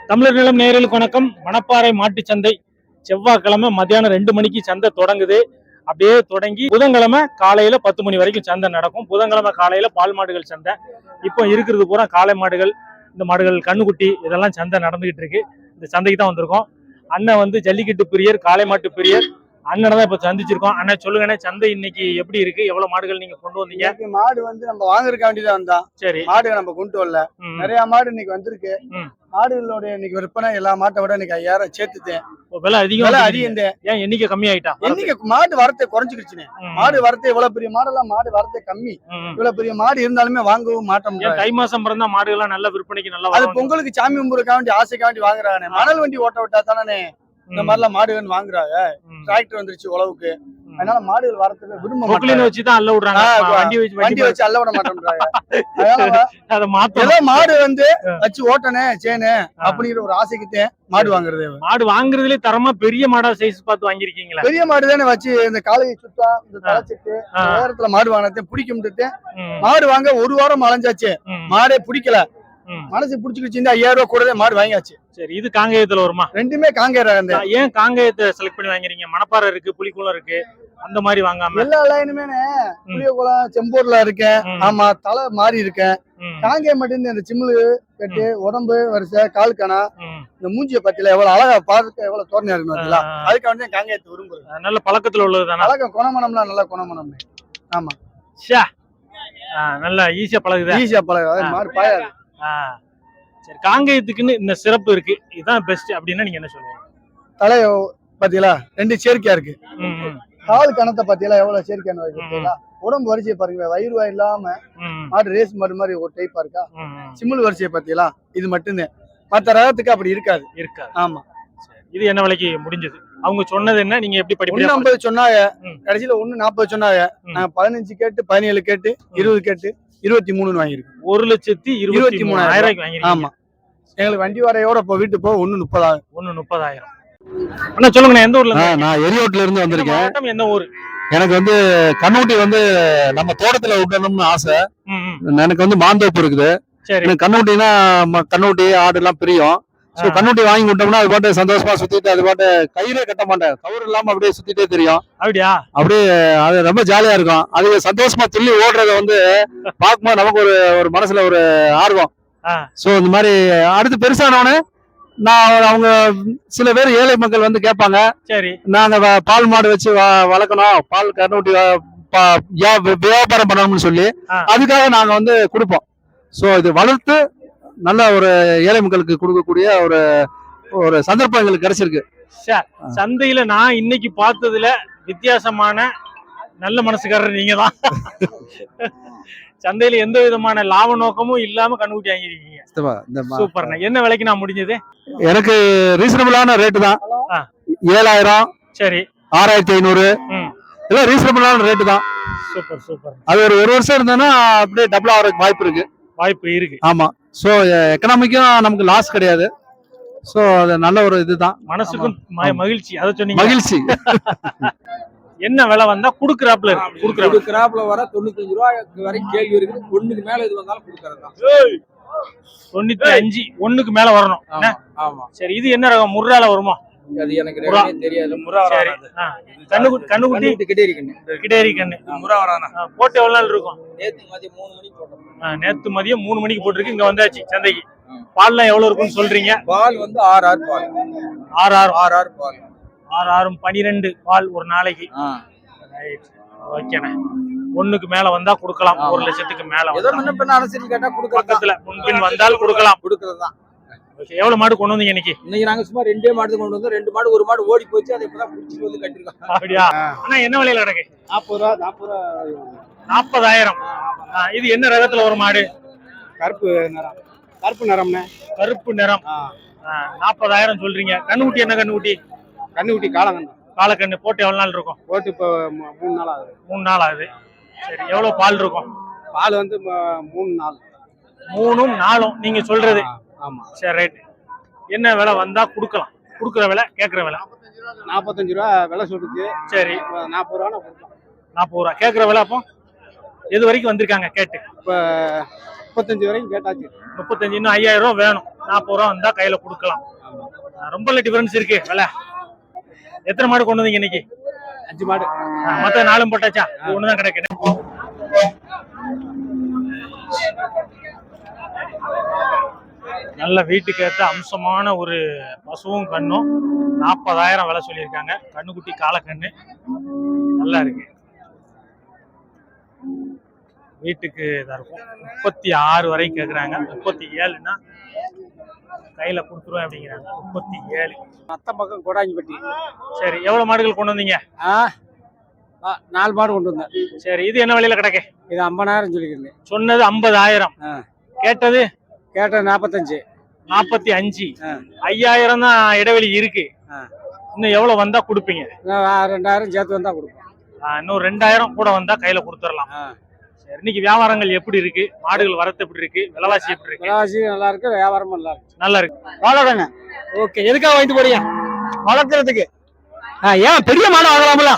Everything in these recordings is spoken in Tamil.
தமிழர் நிலம் நேயர்களுக்கு வணக்கம். மணப்பாறை மாட்டு சந்தை செவ்வாய்க்கிழமை மத்தியானம் 2 மணிக்கு சந்தை தொடங்குது. அப்படியே தொடங்கி புதன்கிழமை காலையில 10 மணி வரைக்கும் சந்தை நடக்கும். புதன்கிழமை காலையில பால் மாடுகள் சந்தை. இப்போ இருக்கிறது பூரா காளை மாடுகள், இந்த மாடுகள் கண்ணுக்குட்டி இதெல்லாம் சந்தை நடந்துகிட்டு இருக்கு. இந்த சந்தைக்கு தான் வந்திருக்கோம். அண்ணன் வந்து ஜல்லிக்கட்டு பிரியர், காளை மாட்டு பிரியர். அண்ணனை தான் இப்ப சந்திச்சிருக்கோம். அண்ணன் சொல்லுங்கண்ணே, சந்தை இன்னைக்கு எப்படி இருக்கு? எவ்வளவு மாடுகள் நீங்க கொண்டு வந்தீங்க? மாடு வந்து நம்ம வாங்குறதுக்கு வேண்டியதான் வந்தோம். சரி, மாடு நம்ம கொண்டு வரல. நிறைய மாடு இன்னைக்கு வந்திருக்கு. மாடுகளோட இன்னைக்கு விற்பனை எல்லா மாட்டை விட இன்னைக்கு 5000 சேர்த்துட்டேன். விலை அதிகம். ஏன் எண்ணிக்கை கம்மி ஆயிட்டா? எண்ணிக்கை மாடு வரத்தை குறைஞ்சிக்கிச்சுனே. மாடு வரத்தை இவ்வளவு பெரிய மாடெல்லாம் மாடு வரத்தை கம்மி. இவ்வளவு பெரிய மாடு இருந்தாலுமே வாங்கவும் மாட்டோம். தை மாசம் பிறந்தா மாடு எல்லாம் நல்ல விற்பனைக்கு நல்லா அது பொங்கலுக்கு சாமி கும்பிடுறதுக்காண்டி ஆசைக்காண்டி வாங்குறாங்க. மணல் வண்டி ஓட்ட விட்டா தானே இந்த மாதிரிலாம் மாடுகள் வாங்குறாங்க. டிராக்டர் வந்துருச்சு உழவுக்கு, அதனால மாடுகள் வரத்துக்கு விரும்ப மாட்டாங்க. வச்சுதான் அல்ல விடுறாங்க. வண்டி வச்சு அல்ல விட மாட்டேன்றாங்க. அதனால மாடு வந்து வச்சு ஓட்டனே சேனு அப்படிங்கிற ஒரு ஆசைக்குத்தே மாடு வாங்குறது. மாடு வாங்குறதுல தரமா பெரிய மாடா சைஸ் பார்த்து வாங்கிருக்கீங்களா? பெரிய மாடு தானே வச்சு இந்த காலையை சுத்தா இந்த தலைச்சிட்டு நேரத்துல மாடு வாங்கினதே பிடிக்கும்ட்டு மாடு வாங்க 1 வாரம் அலைஞ்சாச்சு. மாடே பிடிக்கல. மனசு பிடிச்சிக்கிச்சு. 5000 ரூபாய் கூடவே மாடு வாங்கியாச்சு. சரி, இது காங்கேயத்துல வருமா? ரெண்டுமே காங்கேயம். ஏன் காங்கேயத்தை செலக்ட் பண்ணி வாங்குறீங்க? மணப்பாறை இருக்கு, புலிக்குளம் இருக்கு, அந்த மாதிரி வாங்காம எல்லா லைனுமே புளியகுளம் செம்பூர்ல இருக்கேன். ஆமா, தலை மாறி இருக்கேன். காங்கேயம் மட்டும் இந்த சிம்லு கட்டு, உடம்பு வரிசை, கால் கணா, இந்த மூஞ்சிய பத்தில எவ்வளவு அழகா பார்க்க எவ்வளவு தோரணையா இருக்கு. அதுக்கு வந்து காங்கேயத்தை விரும்புறேன். நல்ல பழக்கத்துல உள்ளதுதானே? பழக்கம் குணமனம்லாம் நல்ல குணமனம். ஆமா, நல்லா ஈஸியா பழகுது. ஈஸியா பழகு மாடு பாயாது. சரி, காங்கேயத்துக்குன்னு இந்த சிறப்பு இருக்கு, இதுதான் பெஸ்ட் அப்படின்னா நீங்க என்ன சொல்லுவீங்க? தலைய பாத்தீங்களா 2 சேர்க்கையா இருக்கு. கால் கணத்தை பாத்தீங்களா எவ்வளவு சேர்க்கையான இருக்கு. உடம்பு வரிசையை பாருங்க, வயிறு இல்லாம மாடு ரேஸ் மாடு மாதிரி ஒரு டைப்பா இருக்கா. சிம்மல் வரிசையை பாத்தீங்களா, இது மட்டும்தான். மத்த ரகத்துக்கு அப்படி இருக்காது. ஆமா. இது என்ன விலைக்கு முடிஞ்சது? அவங்க சொன்னது என்ன, நீங்க எப்படி படிப்பீங்க? 150 சொன்னாங்க, கடைசியில 140 சொன்னாங்க. நான் 15 கேட்டு 17 கேட்டு 20 கேட்டு 23 வாங்கிருக்கு. 1,23,000 வாங்கிருக்கு. ஆமா, எங்களுக்கு வண்டி வரையோட இப்போ வீட்டு போ 1,30,000. 1,30,000. அண்ணா சொல்லுங்க, எந்த ஊர்ல? நான் எரியோட்ல இருந்து வந்திருக்கேன். என்ன ஊர்? எனக்கு வந்து கண்ணூட்டி வந்து நம்ம தோட்டத்துல விடணும்னு ஆசை. எனக்கு வந்து மாந்தோப்பு இருக்குது. எனக்கு கண்ணூட்டினா கண்ணூட்டி ஆடு எல்லாம் பிரியும். கண்ணூட்டி வாங்கி விட்டோம்னா அது பாட்டு சந்தோஷமா சுத்திட்டு, அது பாட்டு கயிறே கட்ட மாட்டேன், கவர் இல்லாம அப்படியே சுத்திட்டே தெரியும். அப்படியே அது ரொம்ப ஜாலியா இருக்கும். அது சந்தோஷமா துள்ளி ஓடுறத வந்து பார்க்கும்போது நமக்கு ஒரு மனசுல ஒரு ஆர்வம். சோ இந்த மாதிரி அடுத்து பெருசானவனே நான் அவங்க சில பேர் ஏழை மக்கள் வந்து கேட்பாங்க, சரி நாங்க பால் மாடு வச்சு வளர்க்கணும், பால் கண்ணூட்டி வியாபாரம் பண்ணணும்னு சொல்லி அதுக்காக நாங்க வந்து கொடுப்போம். சோ இது வளர்த்து நல்ல ஒரு ஏழை மக்களுக்கு கொடுக்கக்கூடிய ஒரு சந்தர்ப்பம் எங்களுக்கு கிடைச்சிருக்கு. சந்தையில நான் இன்னைக்கு பார்த்ததுல வித்தியாசமான நல்ல மனசுக்காரர் நீங்க தான். சந்தையில எந்த விதமான லாப நோக்கமும் இல்லாம கண்ணுக்குட்டி வாங்கிருக்கீங்க. சூப்பர்ண்ணா. என்ன விலைக்கு நான் முடிஞ்சது? எனக்கு ரீசனபிளான ரேட்டு தான். 7000, சரி 6500 எல்லாம் ரீசனபிளான ரேட்டு தான். Super super. அது ஒரு வருஷம் இருந்ததுன்னா அப்படியே டபுள் ஆகிறதுக்கு வாய்ப்பு இருக்கு. ஆமா. சோ எக்கனாமிக்கும் நமக்கு லாஸ் கிடையாது. சோ அது நல்ல ஒரு இதுதான், மனசுக்கும் மகிழ்ச்சி. அதை சொன்னீங்க, மகிழ்ச்சி. என்ன விலை வந்தா குடுக்குறாப்ல வர 95 ரூபாய் வரைக்கும் கேள்வி இருக்குது. 1க்கு மேல இது வந்தாலும் கொடுக்கறது தான். 95 1க்கு மேல வரணும். ஆமா. சரி, இது என்ன ரகம்? முர்ரால வருமா? அது எனக்கு தெரியாது. முர்ரா வராது. கண்ணுக்குட்டி கிடேரி கண்ணு முர்ரா வரானா? போட்டு எவ்வளவு நாள் இருக்கும்? நேத்து மதியம் 3 மணிக்கு போட்டோம். நேத்து மதியம் 3 மணிக்கு போட்டுருக்கு. இங்க வந்தாச்சு சந்தைக்கு. பால்லாம் எவ்வளவு இருக்கும்னு சொல்றீங்க? பால் வந்து 6 பால். 6 பால். 6 12 பால் ஒரு நாளைக்கு. ஓகேண்ணே. 1க்கு மேல வந்தா கொடுக்கலாம். 1 லட்சத்துக்கு மேல பக்கத்துல முன்பின் வந்தால் கொடுக்கலாம். எவ்வளவு மாடு கொண்டு வந்தீங்க இன்னைக்கு? நாங்க சும்மா 2 மாடு கொண்டு வந்தோம். 2 மாடு, 1 மாடு ஓடி போச்சு. அதை இப்பதான் பிடிச்சிட்டு வந்து கட்டிருக்கோம். அப்படியா? ஆனா என்ன விலையில கிடக்கு? 40 ரூபா. 40,000. இது என்ன ரகத்துல ஒரு மாடு? கருப்பு நிறம்ண்ணே. கருப்பு நிறம். 40,000 சொல்றீங்க. கண்ணுக்குட்டி என்ன கண்ணுக்குட்டி? கண்ணுக்குட்டி காலக்கண்ணு. போட்டு எவ்வளவு நாள் இருக்கும்? போட்டு இப்போ 3 நாள் ஆகுது. 3 நாள் ஆகுது. சரி, எவ்வளவு பால் இருக்கும்? பால் வந்து 3 நாள். 3ம் 4ம் நீங்க சொல்றது? ஆமா. சரி, ரைட். என்ன விலை வந்தா கொடுக்கலாம்? கொடுக்குற விலை, கேட்குற விலை? 45 ரூபா விலை சொல்லுச்சு. சரி, 40 ரூபா கொடுக்கலாம். 40 ரூபா கேட்குற விலை. அப்போ எது வரைக்கும் வந்திருக்காங்க கேட்டு? இப்போ 35 வரைக்கும் கேட்டாச்சு. 35 இன்னும் 5000 ரூபா வேணும். 40 ரூபா வந்தா கையில கொடுக்கலாம். ரொம்ப டிஃபரன்ஸ் இருக்கு விலை. எத்தனை மாடு கொண்டு வந்தீங்க இன்னைக்கு? 5 மாடு. மத்த 4 போட்டாச்சா? ஒண்ணுதான் கிடைக்குது. நல்ல வீட்டுக்கு ஏற்ற அம்சமான ஒரு பசுவும் கண்ணும் 40,000 விலை சொல்லியிருக்காங்க. கண்ணுக்குட்டி காலக்கண்ணு நல்லா இருக்கு. வீட்டுக்கு இதா இருக்கும். 36 வரைக்கும் கேக்குறாங்க. 37ன்னா கையில கொடுத்துருவேன் அப்படிங்கிறாங்க. 37. மத்த பக்கம் கொடாஞ்சிப்பட்டி. சரி, எவ்வளவு மாடுகள் கொண்டு வந்தீங்க? 4 மாடு கொண்டு வந்தேன். சரி, இது என்ன விலையில கிடைக்கு? இது 50,000 சொல்லிக்கிறேன். சொன்னது 50,000. கேட்டது 45. 45. 5000 தான் இடைவெளி இருக்கு. இன்னும் எவ்வளவு வந்தா கொடுப்பீங்க? 2000 சேர்த்து வந்தா கொடுப்போம். இன்னும் 2000 கூட வந்தா கையில கொடுத்துடலாம். சரி, இன்னைக்கு வியாபாரங்கள் எப்படி இருக்கு? மாடுகள் வரத்து எப்படி இருக்கு? விலைவாசி எப்படி இருக்கு? விலைவாசி நல்லா இருக்கு, வியாபாரமும் நல்லா இருக்கு. நல்லா இருக்கு. வாழறேங்க. ஓகே, எதுக்காக வாங்கிட்டு போறீங்க? வளர்க்கறதுக்கு. ஏன் பெரிய மாடு வாங்கலாம்ல?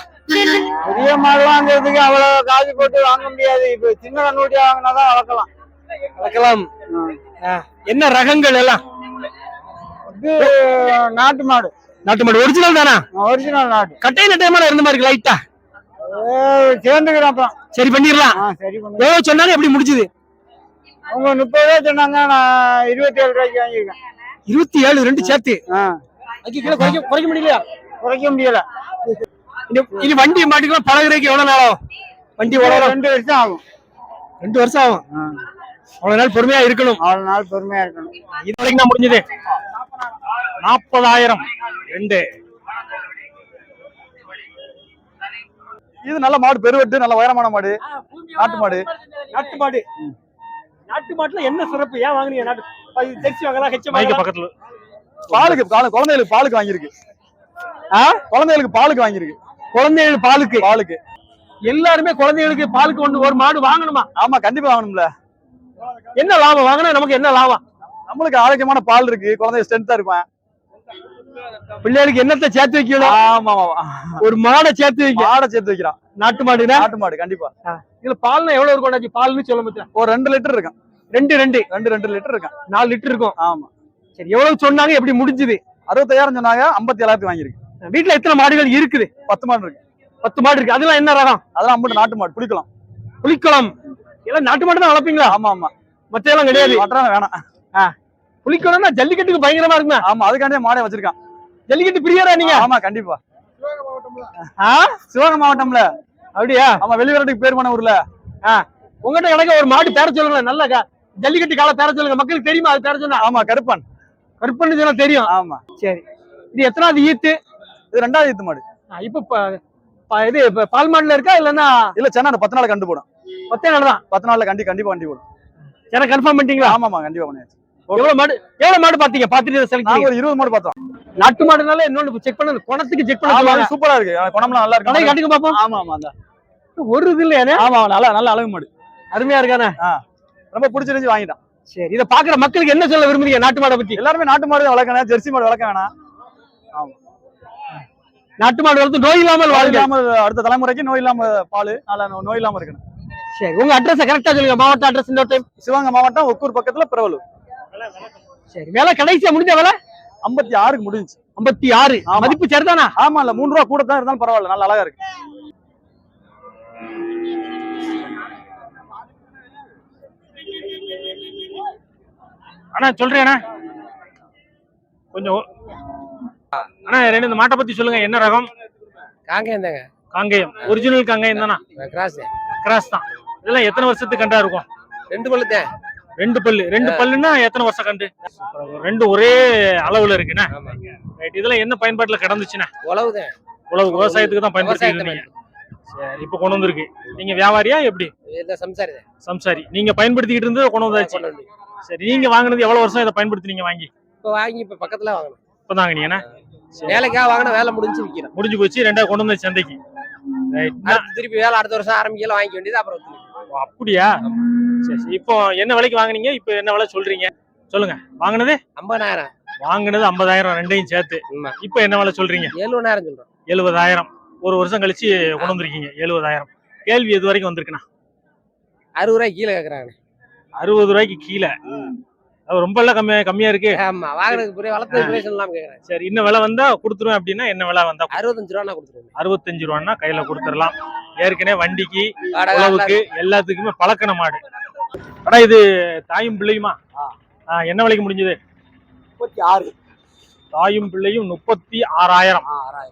பெரிய மாடு வாங்குறதுக்கு அவ்வளவு காசு போட்டு வாங்க முடியாது. இப்ப சின்ன கண்ணுட்டியா வாங்கினாதான் வளர்க்கலாம். என்ன ரகங்கள் எல்லாம்? இது நாட்டு மாடு. நாட்டு மாடு ஒரிஜினல் தானா? ஒரிஜினல் நாட்டு. கட்டை நட்டையமா இருந்த மாதிரி லைட்டா சேர்ந்துக்கிறப்ப சரி பண்ணிடலாம். சரி பண்ணி எவ்வளவு சொன்னாங்க? எப்படி முடிஞ்சது? அவங்க 30 ரூபாய் சொன்னாங்க. நான் 27 ரூபாய்க்கு வாங்கியிருக்கேன். 27 ரெண்டு சேர்த்து. குறைக்க முடியலையா? குறைக்க முடியல. இனி வண்டி மாட்டிக்கலாம் பழகுறதுக்கு எவ்வளவு நாள் ஆகும்? வண்டி 2 வருஷம் ஆகும். 2 வருஷம் ஆகும். அவ்வளவு நாள் பொறுமையா இருக்கணும். அவ்வளவு நாள் பொறுமையா இருக்கணும். இது வரைக்கும் தான் முடிஞ்சது. 40,000 ரெண்டு. இது நல்ல மாடு, பெருவெட்டு, நல்ல உயரமான மாடு, நாட்டு மாடு. நாட்டு மாடு. நாட்டு மாட்டுல என்ன சிறப்பு? ஏன் வாங்குனீங்க? நாட்டு ஜெர்சி வாங்கலாம். ஹெச் பக்கத்துல பாலுக்கு குழந்தைகளுக்கு பாலுக்கு வாங்கியிருக்கு. குழந்தைகளுக்கு பாலுக்கு வாங்கியிருக்கு. குழந்தைகள் பாலுக்கு எல்லாருமே குழந்தைகளுக்கு பாலுக்கு கொண்டு ஒரு மாடு வாங்கணுமா? ஆமா, கண்டிப்பா வாங்கணும்ல. என்ன லாபம்? வாங்கினா நமக்கு என்ன லாபம்? நம்மளுக்கு ஆரோக்கியமான பால் இருக்கு, குழந்தை ஸ்ட்ரென்த்தா இருப்பான். பிள்ளைகளுக்கு என்னத்தை சேர்த்து வைக்கணும்? ஆமா, ஒரு மாடை சேர்த்து வைக்க. மாடை சேர்த்து வைக்கிறான். நாட்டு மாடு. நாட்டு மாடு கண்டிப்பா. இதுல பால்னா எவ்வளவு இருக்கும்? பால்னு சொல்ல மாட்டேன். ஒரு 2 லிட்டர் இருக்கும். 2 லிட்டர் இருக்கும். 4 லிட்டர் இருக்கும். ஆமா. சரி, எவ்வளவு சொன்னாங்க? எப்படி முடிஞ்சது? 65,000 சொன்னாங்க. 57,000 வாங்கியிருக்கு. வீட்டுல எத்தனை மாடுகள் இருக்குது? 10 மாடு இருக்கு. 10 மாடு இருக்கு. அதெல்லாம் என்ன ரகம்? அதெல்லாம் அம்பட்டு நாட்டு மாடு. புலிக்குளம் எல்லாம் நாட்டு மாடு தான் வளர்ப்பீங்களா? ஆமா. மத்த எல்லாம் கிடையாது. மற்றவங்க வேணாம். புலிக்குளம்னா ஜல்லிக்கட்டுக்கு பயங்கரமா இருக்குமே. ஆமா, அதுக்காண்டே மாடே வச்சிருக்கான். ஜல்லிக்கட்டு பிரியரா நீங்க? ஆமா, கண்டிப்பா. சிவகங்கை மாவட்டம்ல. அப்படியா? ஆமா, வெளிவரத்துக்கு பேர் போன ஊர்ல. உங்ககிட்ட எனக்கு ஒரு மாடு பேர சொல்லுங்க. நல்ல ஜல்லிக்கட்டு கால பேர சொல்லுங்க. மக்களுக்கு தெரியுமா அது பேர சொன்னா? ஆமா, கருப்பன் சொன்னா தெரியும். ஆமா. சரி, இது எத்தனாவது ஈத்து? இது 2வது ஈத்து மாடு. இது பால் மாடுல இருக்கா இல்லன்னா? இல்ல, சென்னை 10 நாள் கண்டு போடும். 10 நாள் தான். 10 நாள்ல கண்டிப்பா வண்டி போடும். எனக்கு கன்ஃபார்ம் பண்ணிட்டீங்களா? ஆமாமா, கண்டிப்பா பண்ணியாச்சு. எவ்வளவு மாடு பாத்தீங்க? பாத்துட்டு செலக்ட். நாங்க ஒரு 20 மாடு பார்த்தோம். நாட்டு மாடுனால இன்னொன்னு செக் பண்ணது, குணத்துக்கு செக் பண்ணது சூப்பரா இருக்கு. குணம்லாம் நல்லா இருக்கு. கட்டுங்க பாப்போம். ஆமா, அந்த ஒரு இது இல்லையா? ஆமா, நல்ல அழகு மாடு. அருமையா இருக்கானே. ரொம்ப பிடிச்சிருந்து வாங்கிட்டான். சரி, இத பாக்குற மக்களுக்கு என்ன சொல்ல விரும்புறீங்க நாட்டு மாடை பத்தி? எல்லாருமே நாட்டு மாடு வளர்க்கணும், ஜெர்சி மாடு வளர்க்க வேணாம். ஆமா, நாட்டு மாடு வளர்த்து நோய் இல்லாமல் அடுத்த தலைமுறைக்கு நோய் இல்லாம பால், நோய் இல்லாம இருக்கணும். சரி, உங்க அட்ரஸ் கரெக்டா சொல்லுங்க. மாவட்ட அட்ரஸ் இந்த டைம். சிவகங்கை மாவட்டம், ஒக்கூர் பக்கத்துல, பெரவலூர். சரி, வேலை கடைசியா முடிஞ்ச வேலை 56க்கு முடிஞ்சு. 56 மதிப்பு சரிதானா? ஆமா, இல்ல 3 ரூபா கூட தான் இருந்தாலும் பரவாயில்ல, நல்ல அழகா இருக்கு. அண்ணா சொல்றேண்ணா கொஞ்சம். அண்ணா இந்த மாட்டை பத்தி சொல்லுங்க. என்ன ரகம்? காங்கேயம் தாங்க. காங்கேயம். ஒரிஜினல் காங்கேயம் தானா? கிராஸ் தான். இதெல்லாம் எத்தனை வருஷத்துக்கு கண்டா இருக்கும்? 2 பல்லு தான். 2 பல்லு. 2 பல்லுன்னா எத்தனை வருஷம் கண்டு? 2 ஒரே அளவுல இருக்குண்ணா. இதெல்லாம் என்ன பயன்பாட்டுல கிடந்துச்சுண்ணா? உழவுதான். உழவு, விவசாயத்துக்கு தான் பயன்படுத்திட்டு. சரி, இப்ப கொண்டு வந்திருக்கு. நீங்க வியாபாரியா எப்படி? சம்சாரி. நீங்க பயன்படுத்திக்கிட்டு இருந்து கொண்டு வந்தாச்சு. சரி, நீங்க வாங்கினது எவ்வளவு வருஷம் இதை பயன்படுத்தினீங்க? இப்ப பக்கத்துல வாங்கணும். இப்பதான் வாங்கினீங்கன்னா வேலைக்காக வாங்கின, வேலை முடிஞ்சு போச்சு. 2 கொண்டு வந்து சந்தைக்கு. திருப்பி வேலை அடுத்த வருஷம் ஆரம்பிக்கலாம், வாங்கிக்க வேண்டியது. அப்புறம் அப்படியா? சரி, இப்போ என்ன விலைக்கு வாங்குனீங்க? இப்போ என்ன விலை சொல்றீங்க? சொல்லுங்க. வாங்கினது 50,000. வாங்கினது 50,000 ரெண்டையும் சேர்த்து. இப்போ என்ன விலை சொல்றீங்க? 70,000 சொல்றோம். 70,000. ஒரு வருஷம் கழிச்சு கொண்டு வந்திருக்கீங்க. 70,000. கேள்வி எது வரைக்கும் வந்திருக்குண்ணா? 60 ரூபாய் கீழே கேக்குறாங்க. 60 ரூபாய்க்கு கீழே. அது ரொம்ப எல்லாம் கம்மியா இருக்கு. ஆமா வாங்குறதுக்கு புரிய வளர்த்து பிரேஷன்லாம் கேக்குறேன். சரி, இன்னும் விலை வந்தா கொடுத்துருவேன் அப்படின்னா என்ன விலை வந்தா? 65 ரூபா கொடுத்துருவேன். 65 ரூபான்னா கையில கொடுத்துடலாம். ஏற்கனவே வண்டிக்கு வாடகை உழவுக்கு எல்லாத்துக்குமே பழக்கன மாடு. ஆனா இது தாயும் பிள்ளையுமா? என்ன விலைக்கு முடிஞ்சது? 36. தாயும் பிள்ளையும் 36,000.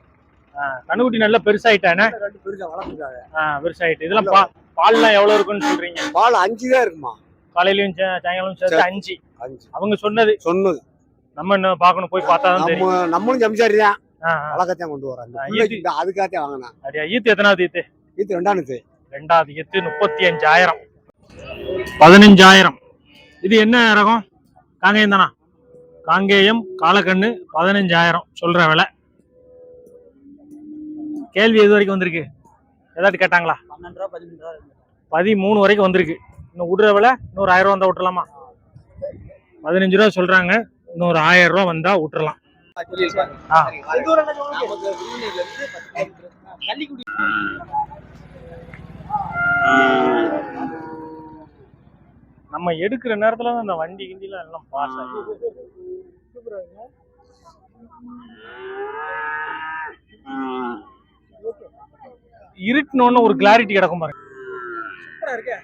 கண்ணுக்குட்டி நல்லா பெருசாயிட்டானே. பெருசாயிட்டு. இதெல்லாம் பால்லாம் எவ்வளவு இருக்குன்னு சொல்றீங்க? பால் 5 தான் இருக்குமா? காலையிலயும் சாயங்காலம் சேர்த்து 5. அவங்க சொன்னது நம்ம என்ன பார்க்கணும், போய் பார்த்தா தான் தெரியும். நம்மளும் ஜம்சாரி தான் வழக்கத்தான் கொண்டு வரோம். அதுக்காகத்தான் வாங்கினா. அப்படியா? ஈத்து எத்தனாவது ஈத்து? ஈத்து 2வது. 2வது ஈத்து 35,000. 15,000. இது என்ன ரகம்? காங்கேயம் தானா? காங்கேயம் காலக்கண்ணு 15,000 சொல்ற விலை. கேள்வி எது வரைக்கும் வந்திருக்கு? ஏதாட்டு கேட்டாங்களா? 12 ரூபா 13 ரூபா 13 வரைக்கும் வந்திருக்கு. இன்னும் விடுற விலை இன்னொரு 1000 ரூபா வந்தா விட்டுலாமா? 15 ரூபா சொல்றாங்க. இன்னொரு 1000 ரூபா வந்தா விட்டுறலாம். நம்ம எடுக்கிற நேரத்துல தான் இந்த வண்டி கிண்டில எல்லாம் பாஸ் ஆகும். இருட்டுனோன்னு ஒரு கிளாரிட்டி கிடக்கும் பாருங்க. சூப்பரா இருக்கு.